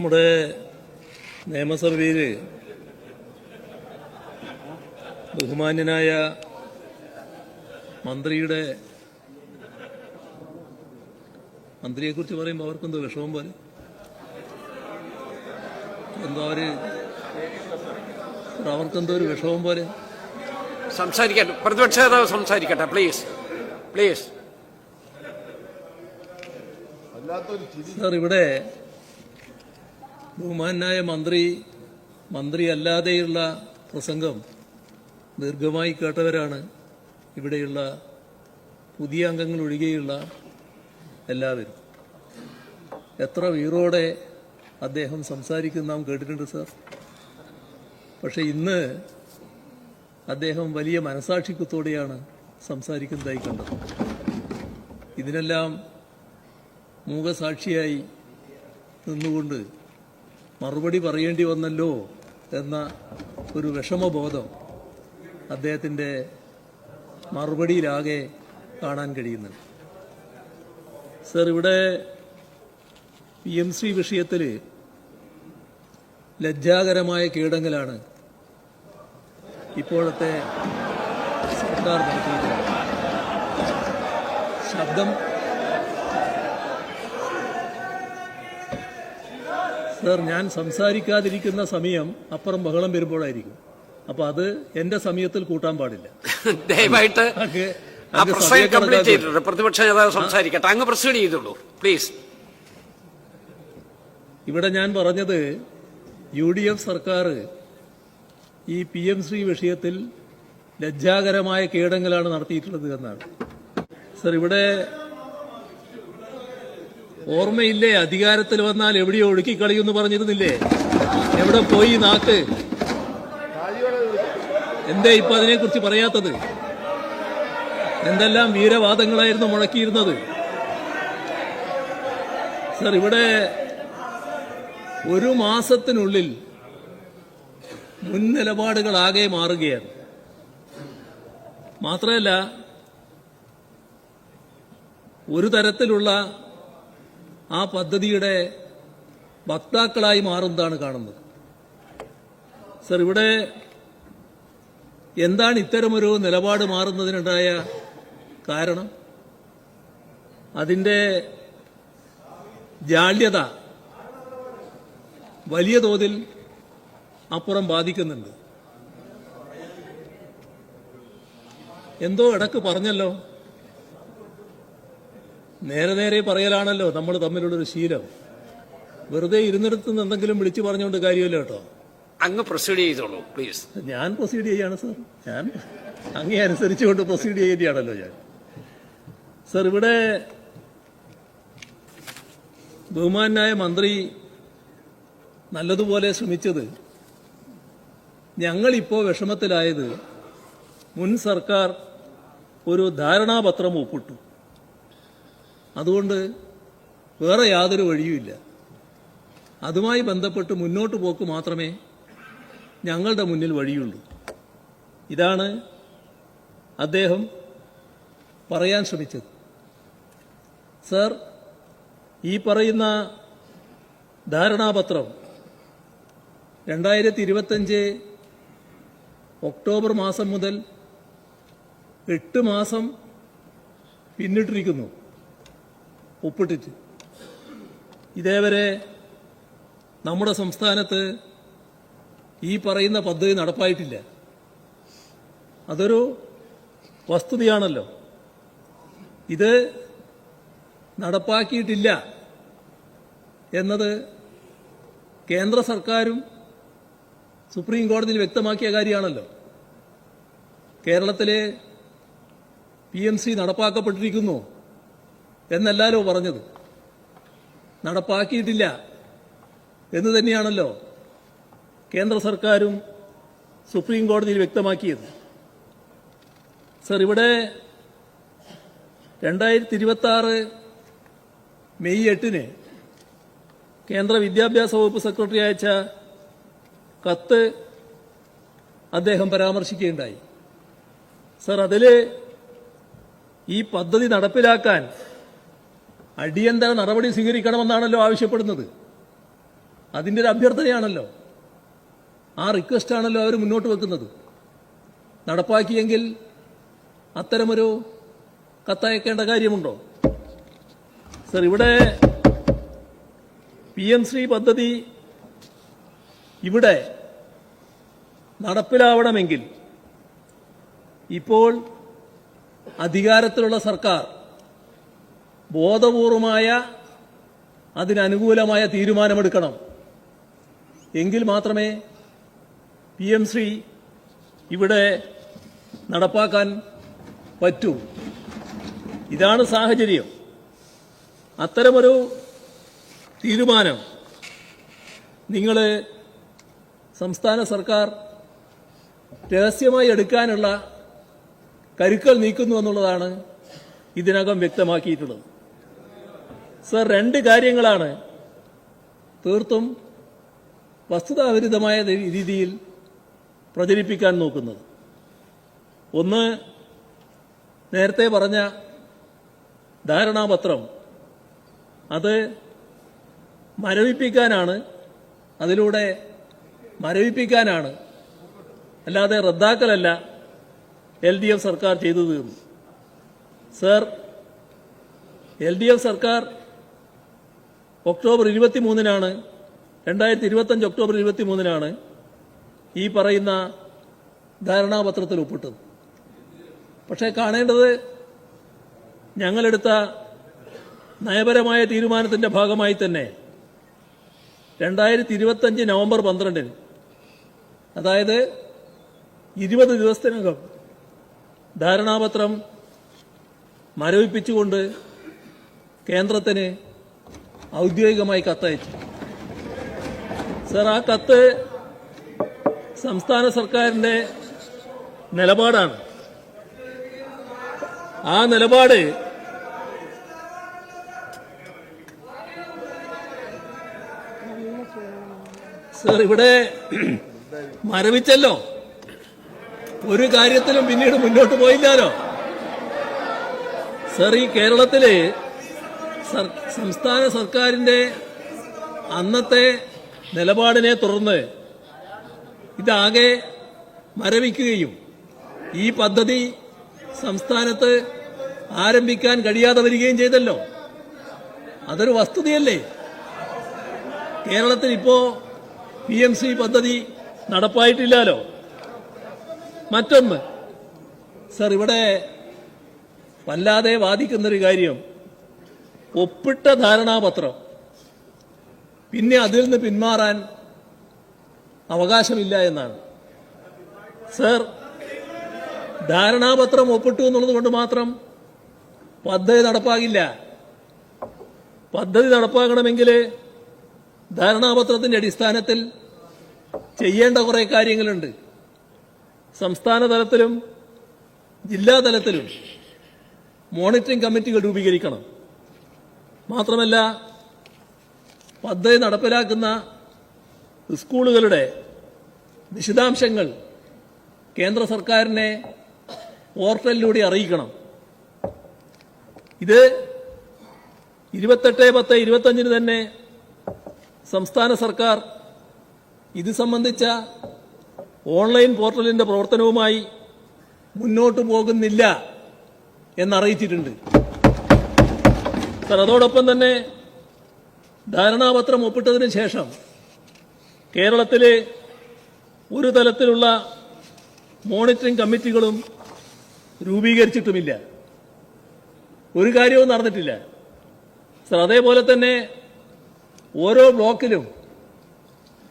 നമ്മുടെ നിയമസഭയിൽ ബഹുമാന്യനായ മന്ത്രിയെക്കുറിച്ച് പറയുമ്പോൾ അവർക്കെന്തോ വിഷമം പോലെ അവർക്കെന്തോ ഒരു വിഷമം പോലെ സംസാരിക്കട്ടെ. പ്രതിപക്ഷ നേതാവ് സംസാരിക്കട്ടെ, പ്ലീസ് പ്ലീസ്. സാർ, ഇവിടെ ബഹുമാനായ മന്ത്രി അല്ലാതെയുള്ള പ്രസംഗം ദീർഘമായി കേട്ടവരാണ് ഇവിടെയുള്ള പുതിയ അംഗങ്ങൾ ഒഴികെയുള്ള എല്ലാവരും. എത്ര വീറോടെ അദ്ദേഹം സംസാരിക്കുന്ന നാം കേട്ടിട്ടുണ്ട് സാർ. പക്ഷെ ഇന്ന് അദ്ദേഹം വലിയ മനസാക്ഷിത്വത്തോടെയാണ് സംസാരിക്കുന്നതായി കണ്ടത്. ഇതിനെല്ലാം മൂകസാക്ഷിയായി നിന്നുകൊണ്ട് മറുപടി പറയേണ്ടി വന്നല്ലോ എന്ന ഒരു വിഷമബോധം അദ്ദേഹത്തിൻ്റെ മറുപടിയിലാകെ കാണാൻ കഴിയുന്നുണ്ട്. സർ, ഇവിടെ PMC വിഷയത്തിൽ ലജ്ജാകരമായ കീഴടങ്ങലാണ് ഇപ്പോഴത്തെ സർക്കാർ നടത്തിയിട്ടുള്ളത്. സർ, ഞാൻ സംസാരിക്കാതിരിക്കുന്ന സമയം അപ്പുറം ബഹളം വരുമ്പോഴായിരിക്കും. അപ്പൊ അത് എന്റെ സമയത്തിൽ കൂട്ടാൻ പാടില്ല. ദയവായിട്ട് പ്രതിപക്ഷ നേതാവ് സംസാരിക്കട്ടെ. അങ്ങ് പ്രൊസീഡ് ചെയ്തോളൂ പ്ലീസ്. ഇവിടെ ഞാൻ പറഞ്ഞത് UDF സർക്കാർ ഈ PMC വിഷയത്തിൽ ലജ്ജാകരമായ കീഴടങ്ങലാണ് നടത്തിയിട്ടുള്ളത് എന്നാണ്. സർ, ഇവിടെ ഓർമ്മയില്ലേ, അധികാരത്തിൽ വന്നാൽ എവിടെയോ ഒഴുക്കിക്കളയുമെന്ന് പറഞ്ഞിരുന്നില്ലേ? എവിടെ പോയി നാക്ക്? എന്തേ ഇപ്പൊ അതിനെക്കുറിച്ച് പറയാത്തത്? എന്തെല്ലാം വീരവാദങ്ങളായിരുന്നു മുഴക്കിയിരുന്നത്? സർ, ഇവിടെ ഒരു മാസത്തിനുള്ളിൽ മുൻ നിലപാടുകളാകെ മാറുകയാണ്. മാത്രമല്ല, ഒരു തരത്തിലുള്ള ആ പദ്ധതിയുടെ വക്താക്കളായി മാറുന്നതാണ് കാണുന്നത്. സർ, ഇവിടെ എന്താണ് ഇത്തരമൊരു നിലപാട് മാറുന്നതിനുണ്ടായ കാരണം? അതിൻ്റെ ജാള്യത വലിയ തോതിൽ അപ്പുറം ബാധിക്കുന്നുണ്ട്. എന്തോ ഇടക്ക് പറഞ്ഞല്ലോ, നേരെ പറയലാണല്ലോ നമ്മൾ തമ്മിലുള്ളൊരു ശീലം. വെറുതെ ഇരുന്നിടത്ത് നിന്ന് എന്തെങ്കിലും വിളിച്ചു പറഞ്ഞുകൊണ്ട് കാര്യമില്ല കേട്ടോ. അങ്ങ് പ്രൊസീഡ് ചെയ്തോളൂ പ്ലീസ്. ഞാൻ പ്രൊസീഡ് ചെയ്യാണ് സാർ. ഞാൻ അങ്ങേ അനുസരിച്ചുകൊണ്ട് പ്രൊസീഡ് ചെയ്യുകയാണല്ലോ ഞാൻ. സർ, ഇവിടെ ബഹുമാനായ മന്ത്രി നല്ലതുപോലെ ശ്രമിച്ചത്, ഞങ്ങളിപ്പോൾ വിഷമത്തിലായത് മുൻ സർക്കാർ ഒരു ധാരണാപത്രം ഒപ്പിട്ടു, അതുകൊണ്ട് വേറെ യാതൊരു വഴിയുമില്ല, അതുമായി ബന്ധപ്പെട്ട് മുന്നോട്ട് പോക്ക് മാത്രമേ ഞങ്ങളുടെ മുന്നിൽ വഴിയുള്ളൂ. ഇതാണ് അദ്ദേഹം പറയാൻ ശ്രമിച്ചത്. സർ, ഈ പറയുന്ന ധാരണാപത്രം 2025 ഒക്ടോബർ മാസം മുതൽ 8 മാസം പിന്നിട്ടിരിക്കുന്നു ഒപ്പിട്ടിട്ട്. ഇതേവരെ നമ്മുടെ സംസ്ഥാനത്ത് ഈ പറയുന്ന പദ്ധതി നടപ്പായിട്ടില്ല. അതൊരു വസ്തുതയാണല്ലോ. ഇത് നടപ്പാക്കിയിട്ടില്ല എന്നത് കേന്ദ്ര സർക്കാരും സുപ്രീം കോടതിയിൽ വ്യക്തമാക്കിയ കാര്യമാണല്ലോ. കേരളത്തിലെ PMC നടപ്പാക്കപ്പെട്ടിരിക്കുന്നു എന്നല്ലല്ലോ പറഞ്ഞത്, നടപ്പാക്കിയിട്ടില്ല എന്ന് തന്നെയാണല്ലോ കേന്ദ്ര സർക്കാരും സുപ്രീം കോടതിയിൽ വ്യക്തമാക്കിയത്. സർ, ഇവിടെ 2026 മെയ് 8 കേന്ദ്ര വിദ്യാഭ്യാസ വകുപ്പ് സെക്രട്ടറി അയച്ച കത്ത് അദ്ദേഹം പരാമർശിക്കുകയുണ്ടായി. സർ, അതിൽ ഈ പദ്ധതി നടപ്പിലാക്കാൻ അടിയന്തര നടപടി സ്വീകരിക്കണമെന്നാണല്ലോ ആവശ്യപ്പെടുന്നത്. അതിൻ്റെ ഒരു അഭ്യർത്ഥനയാണല്ലോ, ആ റിക്വസ്റ്റ് ആണല്ലോ അവർ മുന്നോട്ട് വെക്കുന്നത്. നടപ്പാക്കിയെങ്കിൽ അത്തരമൊരു കത്തയക്കേണ്ട കാര്യമുണ്ടോ? സർ, ഇവിടെ PM-ശ്രീ പദ്ധതി ഇവിടെ നടപ്പിലാവണമെങ്കിൽ ഇപ്പോൾ അധികാരത്തിലുള്ള സർക്കാർ ബോധപൂർവമായ അതിനനുകൂലമായ തീരുമാനമെടുക്കണം. എങ്കിൽ മാത്രമേ PM-ശ്രീ ഇവിടെ നടപ്പാക്കാൻ പറ്റൂ. ഇതാണ് സാഹചര്യം. അത്തരമൊരു തീരുമാനം നിങ്ങൾ സംസ്ഥാന സർക്കാർ രഹസ്യമായി എടുക്കാനുള്ള കരുക്കൾ നീക്കുന്നു എന്നുള്ളതാണ് ഇതിനകം വ്യക്തമാക്കിയിട്ടുള്ളത്. സർ, രണ്ട് കാര്യങ്ങളാണ് തീർത്തും വസ്തുതാവിരുദ്ധമായ രീതിയിൽ പ്രചരിപ്പിക്കാൻ നോക്കുന്നത്. ഒന്ന്, നേരത്തെ പറഞ്ഞ ധാരണാപത്രം, അത് മരവിപ്പിക്കാനാണ്, അതിലൂടെ മരവിപ്പിക്കാനാണ്, അല്ലാതെ റദ്ദാക്കലല്ല LDF സർക്കാർ ചെയ്തു തീർന്നു. സർ, LDF സർക്കാർ ഒക്ടോബർ 23-നാണ് 2025 ഒക്ടോബർ 23-നാണ് ഈ പറയുന്ന ധാരണാപത്രത്തിൽ ഒപ്പിട്ടത്. പക്ഷേ കാണേണ്ടത്, ഞങ്ങളെടുത്ത നയപരമായ തീരുമാനത്തിന്റെ ഭാഗമായി തന്നെ 2025 നവംബർ 12-ന്, അതായത് 20 ദിവസത്തിനകം ധാരണാപത്രം മരവിപ്പിച്ചുകൊണ്ട് കേന്ദ്രത്തിന് ഔദ്യോഗികമായി കത്തയച്ചു. സർ, ആ കത്ത് സംസ്ഥാന സർക്കാരിന്റെ നിലപാടാണ്. ആ നിലപാട് സർ ഇവിടെ മരവിച്ചല്ലോ, ഒരു കാര്യത്തിലും പിന്നീട് മുന്നോട്ട് പോയില്ലാലോ. സർ, ഈ കേരളത്തില് സംസ്ഥാന സർക്കാരിന്റെ അന്നത്തെ നിലപാടിനെ തുടർന്ന് ഇതാകെ മരവിക്കുകയും ഈ പദ്ധതി സംസ്ഥാനത്ത് ആരംഭിക്കാൻ കഴിയാതെ വരികയും ചെയ്തല്ലോ. അതൊരു വസ്തുതയല്ലേ? കേരളത്തിൽ ഇപ്പോ PM-ശ്രീ പദ്ധതി നടപ്പായിട്ടില്ലല്ലോ. മറ്റൊന്ന്, സർ, ഇവിടെ വല്ലാതെ വാദിക്കുന്നൊരു കാര്യം, ഒപ്പിട്ട ധാരണാപത്രം പിന്നെ അതിൽ നിന്ന് പിന്മാറാൻ അവകാശമില്ല എന്നാണ്. സർ, ധാരണാപത്രം ഒപ്പിട്ടു എന്നുള്ളത് കൊണ്ട് മാത്രം പദ്ധതി നടപ്പാകില്ല. പദ്ധതി നടപ്പാക്കണമെങ്കിൽ ധാരണാപത്രത്തിന്റെ അടിസ്ഥാനത്തിൽ ചെയ്യേണ്ട കുറെ കാര്യങ്ങളുണ്ട്. സംസ്ഥാന തലത്തിലും ജില്ലാ തലത്തിലും മോണിറ്ററിംഗ് കമ്മിറ്റികൾ രൂപീകരിക്കണം. മാത്രമല്ല, പദ്ധതി നടപ്പിലാക്കുന്ന സ്കൂളുകളുടെ വിശദാംശങ്ങൾ കേന്ദ്ര സർക്കാരിനെ പോർട്ടലിലൂടെ അറിയിക്കണം. ഇത് 28/10/25 തന്നെ സംസ്ഥാന സർക്കാർ ഇത് സംബന്ധിച്ച ഓൺലൈൻ പോർട്ടലിന്റെ പ്രവർത്തനവുമായി മുന്നോട്ട് പോകുന്നില്ല എന്നറിയിച്ചിട്ടുണ്ട്. സർ, അതോടൊപ്പം തന്നെ ധാരണാപത്രം ഒപ്പിട്ടതിന് ശേഷം കേരളത്തിലെ ഒരു തലത്തിലുള്ള മോണിറ്ററിംഗ് കമ്മിറ്റികളും രൂപീകരിച്ചിട്ടുമില്ല. ഒരു കാര്യവും നടന്നിട്ടില്ല. സർ, അതേപോലെ തന്നെ ഓരോ ബ്ലോക്കിലും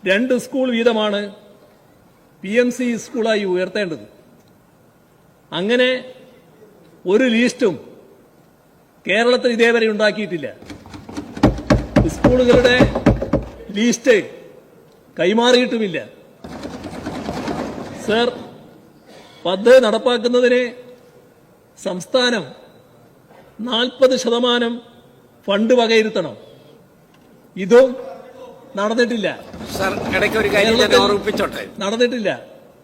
2 സ്കൂൾ വീതമാണ് PM-ശ്രീ സ്കൂളായി ഉയർത്തേണ്ടത്. അങ്ങനെ ഒരു ലിസ്റ്റും കേരളത്തിൽ ഇതേവരെ ഉണ്ടാക്കിയിട്ടില്ല. സ്കൂളുകളുടെ ലിസ്റ്റ് കൈമാറിയിട്ടുമില്ല. സർ, പദ്ധതി നടപ്പാക്കുന്നതിന് സംസ്ഥാനം 40% ഫണ്ട് വകയിരുത്തണം. ഇതും നടന്നിട്ടില്ല. സർ, ഇടയ്ക്ക് ഒരു കാര്യം ഞാൻ ഓർമ്മിപ്പിച്ചോട്ടെ. നടന്നിട്ടില്ല.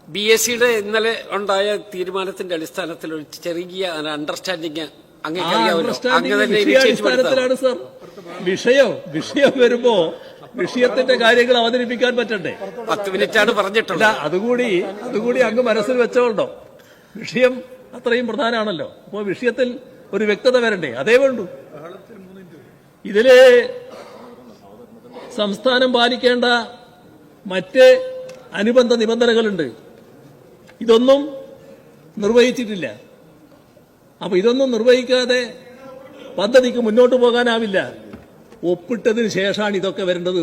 BSCയുടെ ഇന്നലെ ഉണ്ടായ തീരുമാനത്തിന്റെ അടിസ്ഥാനത്തിൽ ഒരു ചെറിയ അണ്ടർസ്റ്റാൻഡിങ് അടിസ്ഥാനത്തിലാണ് സർ. വിഷയം വരുമ്പോ വിഷയത്തിന്റെ കാര്യങ്ങൾ അവതരിപ്പിക്കാൻ പറ്റണ്ടേ? 10 മിനിറ്റാണ് അല്ല, പറഞ്ഞിട്ടുള്ളത്. അതുകൂടി അങ്ങ് മനസ്സിൽ വെച്ചോണ്ടോ? വിഷയം അത്രയും പ്രധാനമാണല്ലോ. അപ്പോൾ വിഷയത്തിൽ ഒരു വ്യക്തത വരണ്ടേ? അതേ വേണ്ടൂ. ഇതില് സംസ്ഥാനം പാലിക്കേണ്ട മറ്റ് അനുബന്ധ നിബന്ധനകളുണ്ട്. ഇതൊന്നും നിർവഹിച്ചിട്ടില്ല. അപ്പൊ ഇതൊന്നും നിർവഹിക്കാതെ പദ്ധതിക്ക് മുന്നോട്ട് പോകാനാവില്ല. ഒപ്പിട്ടതിന് ശേഷമാണ് ഇതൊക്കെ വരേണ്ടത്.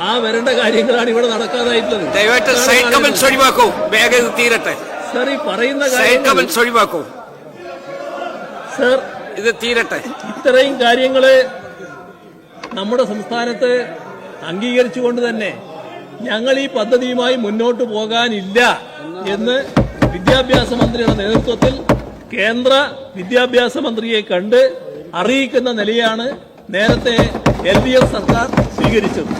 ആ വരേണ്ട കാര്യങ്ങളാണ് ഇവിടെ നടക്കാതായിട്ടുള്ളത്. ദയവായിട്ട് സൈഡ് കമന്റ്സ് ഒഴിവാക്കൂ. വേഗം ഇത് തീരട്ടെ. സർ, ഈ പറയുന്ന സൈഡ് കമന്റ്സ് ഒഴിവാക്കൂ. സർ, ഇത് തീരട്ടെ. ഇത്രയും കാര്യങ്ങള് നമ്മുടെ സംസ്ഥാനത്ത് അംഗീകരിച്ചുകൊണ്ട് തന്നെ ഞങ്ങൾ ഈ പദ്ധതിയുമായി മുന്നോട്ട് പോകാനില്ല എന്ന് വിദ്യാഭ്യാസ മന്ത്രിയുടെ നേതൃത്വത്തിൽ കേന്ദ്ര വിദ്യാഭ്യാസ മന്ത്രിയെ കണ്ട് അറിയിക്കുന്ന നിലയാണ് നേരത്തെ LDF സർക്കാർ സ്വീകരിച്ചത്.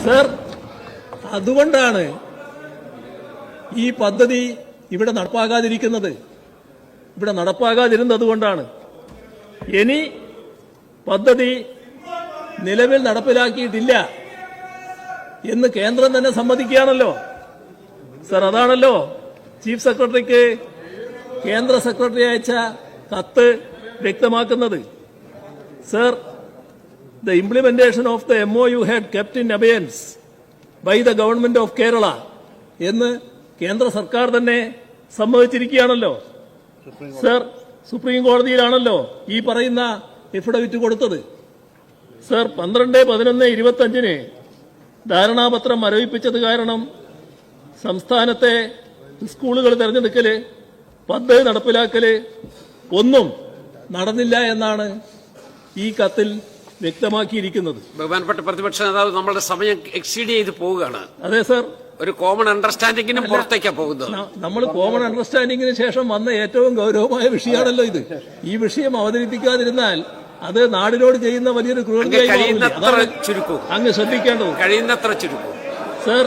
സർ, അതുകൊണ്ടാണ് ഈ പദ്ധതി ഇവിടെ നടപ്പാകാതിരിക്കുന്നത്. ഇവിടെ നടപ്പാകാതിരുന്നത് കൊണ്ടാണ്. ഇനി പദ്ധതി നിലവിൽ നടപ്പിലാക്കിയിട്ടില്ല എന്ന് കേന്ദ്രം തന്നെ സമ്മതിക്കുകയാണല്ലോ. സർ, അതാണല്ലോ ചീഫ് സെക്രട്ടറിക്ക് കേന്ദ്ര സെക്രട്ടറി അയച്ച കത്ത് വ്യക്തമാക്കുന്നത്. Sir, the implementation of the MOU had kept in abeyance by the government of Kerala എന്ന് കേന്ദ്ര സർക്കാർ തന്നെ സമ്മതിച്ചിരിക്കുകയാണല്ലോ. സർ, സുപ്രീം കോടതിയിലാണല്ലോ ഈ പറയുന്ന എഫിഡവിറ്റ് കൊടുത്തത്. സർ, 12/11/25 ധാരണാപത്രം മരവിപ്പിച്ചത് കാരണം സംസ്ഥാനത്തെ സ്കൂളുകൾ തെരഞ്ഞെടുക്കല്, പദ്ധതി നടപ്പിലാക്കല് ഒന്നും നടന്നില്ല എന്നാണ് ഈ കത്തിൽ വ്യക്തമാക്കിയിരിക്കുന്നത്. ബഹുമാനപ്പെട്ട പ്രതിപക്ഷ നേതാവ്, നമ്മളുടെ സമയം എക്സീഡ് ചെയ്ത് പോവുകയാണ്. അതെ സർ, ഒരു കോമൺ അണ്ടർസ്റ്റാൻഡിങ്ങിനും പുറത്തേക്കാണ് പോകുന്നത്. നമ്മൾ കോമൺ അണ്ടർസ്റ്റാൻഡിങ്ങിന് ശേഷം വന്ന ഏറ്റവും ഗൗരവമായ വിഷയമാണല്ലോ ഇത്. ഈ വിഷയം അവതരിപ്പിക്കാതിരുന്നാൽ അത് നാടിനോട് ചെയ്യുന്ന വലിയൊരു കഴിയുന്നത്ര ചുരുക്കൂ. അങ്ങ് ശ്രദ്ധിക്കേണ്ടത് കഴിയുന്നത്ര ചുരുക്കൂ. Sir,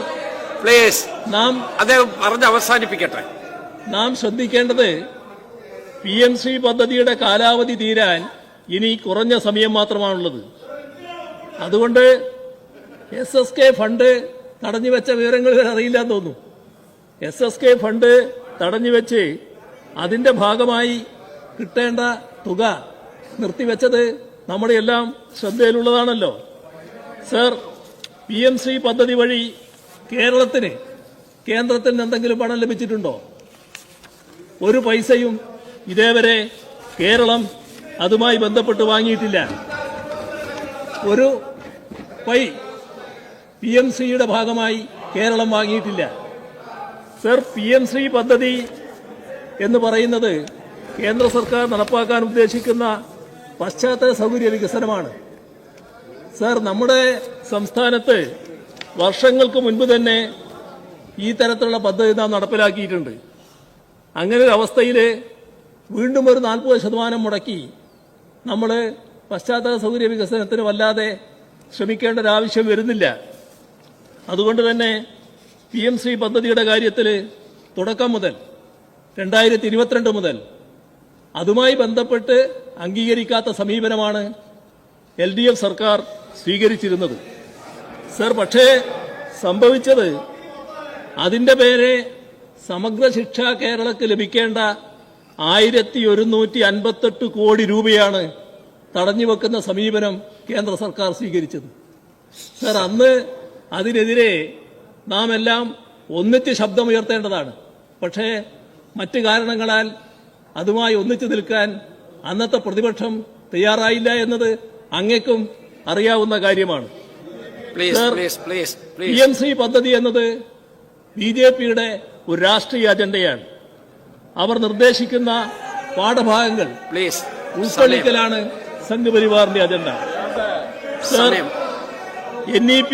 please. അദ്ദേഹം പറഞ്ഞ് അവസാനിപ്പിക്കട്ടെ. നാം ശ്രദ്ധിക്കേണ്ടത് PMC പദ്ധതിയുടെ കാലാവധി തീരാൻ ഇനി കുറഞ്ഞ സമയം മാത്രമാണുള്ളത്. അതുകൊണ്ട് SSK ഫണ്ട് തടഞ്ഞുവെച്ച വിവരങ്ങൾ അറിയില്ലാന്ന് തോന്നുന്നു. SSK ഫണ്ട് തടഞ്ഞുവെച്ച് അതിന്റെ ഭാഗമായി കിട്ടേണ്ട തുക നിർത്തിവെച്ചത് നമ്മുടെ എല്ലാം ശ്രദ്ധയിലുള്ളതാണല്ലോ. സർ, PMC പദ്ധതി വഴി കേരളത്തിന് കേന്ദ്രത്തിൽ നിന്ന് എന്തെങ്കിലും പണം ലഭിച്ചിട്ടുണ്ടോ? ഒരു പൈസയും ഇതേവരെ കേരളം അതുമായി ബന്ധപ്പെട്ട് വാങ്ങിയിട്ടില്ല. ഒരു PMCയുടെ ഭാഗമായി കേരളം വാങ്ങിയിട്ടില്ല. സർ, PMC പദ്ധതി എന്ന് പറയുന്നത് കേന്ദ്ര സർക്കാർ നടപ്പാക്കാൻ ഉദ്ദേശിക്കുന്ന പശ്ചാത്തല സൗകര്യ വികസനമാണ്. സർ, നമ്മുടെ സംസ്ഥാനത്ത് വർഷങ്ങൾക്ക് മുൻപ് തന്നെ ഈ തരത്തിലുള്ള പദ്ധതി നാം നടപ്പിലാക്കിയിട്ടുണ്ട്. അങ്ങനെ ഒരു അവസ്ഥയിൽ വീണ്ടും ഒരു 40% മുടക്കി നമ്മൾ പശ്ചാത്തല സൗകര്യ വികസനത്തിന് വല്ലാതെ ശ്രമിക്കേണ്ട ഒരു ആവശ്യം വരുന്നില്ല. അതുകൊണ്ട് തന്നെ PMC പദ്ധതിയുടെ കാര്യത്തിൽ തുടക്കം മുതൽ 2022 മുതൽ അതുമായി ബന്ധപ്പെട്ട് അംഗീകരിക്കാത്ത സമീപനമാണ് LDF സർക്കാർ സ്വീകരിച്ചിരുന്നത്. സർ, പക്ഷേ സംഭവിച്ചത് അതിന്റെ പേരെ സമഗ്ര ശിക്ഷ കേരളക്ക് ലഭിക്കേണ്ട 1158 കോടി രൂപയാണ് തടഞ്ഞുവെക്കുന്ന സമീപനം കേന്ദ്ര സർക്കാർ സ്വീകരിച്ചത്. സർ, അന്ന് അതിനെതിരെ നാം എല്ലാം ഒന്നിച്ച് ശബ്ദമുയർത്തേണ്ടതാണ്. പക്ഷേ മറ്റ് കാരണങ്ങളാൽ അതുമായി ഒന്നിച്ചു നിൽക്കാൻ അന്നത്തെ പ്രതിപക്ഷം തയ്യാറായില്ല എന്നത് അങ്ങേക്കും അറിയാവുന്ന കാര്യമാണ്. PMC പദ്ധതി എന്നത് BJPയുടെ ഒരു രാഷ്ട്രീയ അജണ്ടയാണ്. അവർ നിർദ്ദേശിക്കുന്ന പാഠഭാഗങ്ങൾ ഉൾക്കൊള്ളിക്കലാണ് സംഘപരിവാറിന്റെ അജണ്ട. സർ, NEP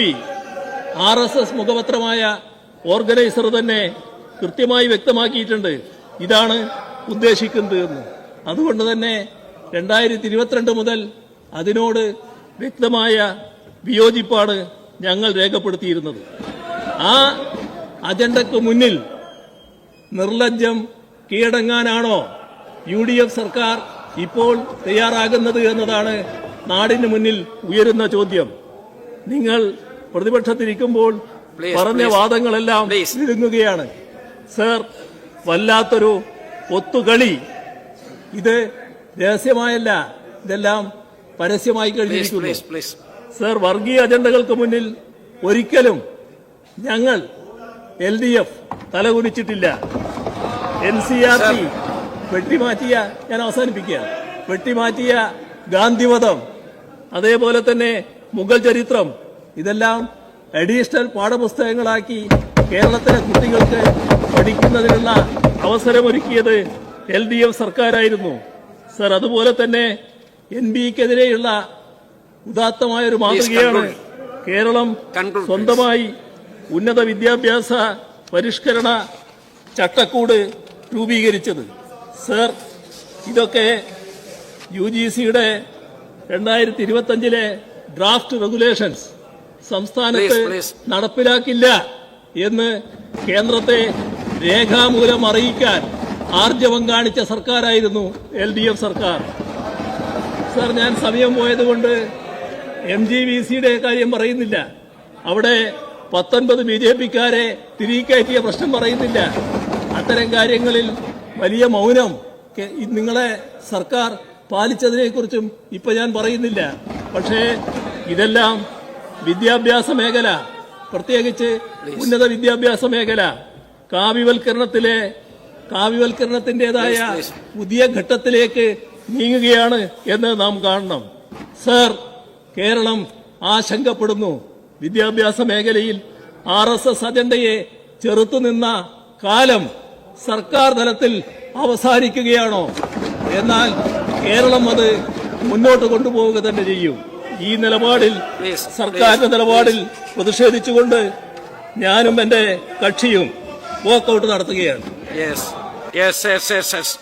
RSS മുഖപത്രമായ ഓർഗനൈസർ തന്നെ കൃത്യമായി വ്യക്തമാക്കിയിട്ടുണ്ട് ഇതാണ് ഉദ്ദേശിക്കുന്നത് എന്ന്. അതുകൊണ്ട് തന്നെ 2022 മുതൽ അതിനോട് വ്യക്തമായ വിയോജിപ്പാണ് ഞങ്ങൾ രേഖപ്പെടുത്തിയിരുന്നത്. ആ അജണ്ടയ്ക്ക് മുന്നിൽ നിർലജ്ജം കീഴടങ്ങാനാണോ UDF സർക്കാർ ഇപ്പോൾ തയ്യാറാകുന്നത് എന്നതാണ് നാടിന് മുന്നിൽ ഉയരുന്ന ചോദ്യം. നിങ്ങൾ പ്രതിപക്ഷത്തിരിക്കുമ്പോൾ Please, പറഞ്ഞ please. വാദങ്ങളെല്ലാം Please. വിഴുങ്ങുകയാണ്. സർ, വല്ലാത്തൊരു ഒത്തുകളി. ഇത് രഹസ്യമായല്ല, ഇതെല്ലാം പരസ്യമായി കഴിഞ്ഞിരിക്കുന്നു. പ്ലീസ് പ്ലീസ് സർ, വർഗീയ അജണ്ടകൾക്ക് മുന്നിൽ ഒരിക്കലും ഞങ്ങൾ LDF തലകുനിച്ചിട്ടില്ല. NCERT വെട്ടിമാറ്റിയ, ഞാൻ അവസാനിപ്പിക്കുക, വെട്ടിമാറ്റിയ ഗാന്ധിവധം, അതേപോലെ തന്നെ മുഗൾ ചരിത്രം, ഇതെല്ലാം അഡീഷണൽ പാഠപുസ്തകങ്ങളാക്കി കേരളത്തിലെ കുട്ടികൾക്ക് പഠിക്കുന്നതിനുള്ള അവസരമൊരുക്കിയത് LDF സർക്കാരായിരുന്നു. സർ, അതുപോലെ തന്നെ NBക്കെതിരെയുള്ള ഉദാത്തമായൊരു മാതൃകയാണ് കേരളം സ്വന്തമായി ഉന്നത വിദ്യാഭ്യാസ പരിഷ്കരണ ചട്ടക്കൂട് രൂപീകരിച്ചത്. സർ, ഇതൊക്കെ UGCയുടെ 2025 ഡ്രാഫ്റ്റ് റെഗുലേഷൻസ് സംസ്ഥാനത്ത് നടപ്പിലാക്കില്ല എന്ന് കേന്ദ്രത്തെ രേഖാമൂലം അറിയിക്കാൻ ആർജവം കാണിച്ച സർക്കാരായിരുന്നു LDF സർക്കാർ. സർ, ഞാൻ സമയം പോയതുകൊണ്ട് MGVCയുടെ കാര്യം പറയുന്നില്ല. അവിടെ 19 BJPക്കാരെ തിരികെ കയറ്റിയ പ്രശ്നം പറയുന്നില്ല. അത്തരം കാര്യങ്ങളിൽ വലിയ മൗനം നിങ്ങളെ സർക്കാർ പാലിച്ചതിനെക്കുറിച്ചും ഇപ്പൊ ഞാൻ പറയുന്നില്ല. പക്ഷേ ഇതെല്ലാം വിദ്യാഭ്യാസ മേഖല, പ്രത്യേകിച്ച് ഉന്നത വിദ്യാഭ്യാസ മേഖല കാവ്യവൽക്കരണത്തിന്റേതായ പുതിയ ഘട്ടത്തിലേക്ക് നീങ്ങുകയാണ് എന്ന് നാം കാണണം. സർ, കേരളം ആശങ്കപ്പെടുന്നു. വിദ്യാഭ്യാസ മേഖലയിൽ RSS അജണ്ടയെ ചെറുത്തുനിന്ന കാലം സർക്കാർ തലത്തിൽ അവസാനിക്കുകയാണോ? എന്നാൽ കേരളം അത് മുന്നോട്ട് കൊണ്ടുപോവുക തന്നെ ചെയ്യും. ഈ നിലപാടിൽ, സർക്കാരിന്റെ നിലപാടിൽ പ്രതിഷേധിച്ചുകൊണ്ട് ഞാനും എന്റെ കക്ഷിയും വോക്കൌട്ട് നടത്തുകയാണ്. Yes yes yes yes yes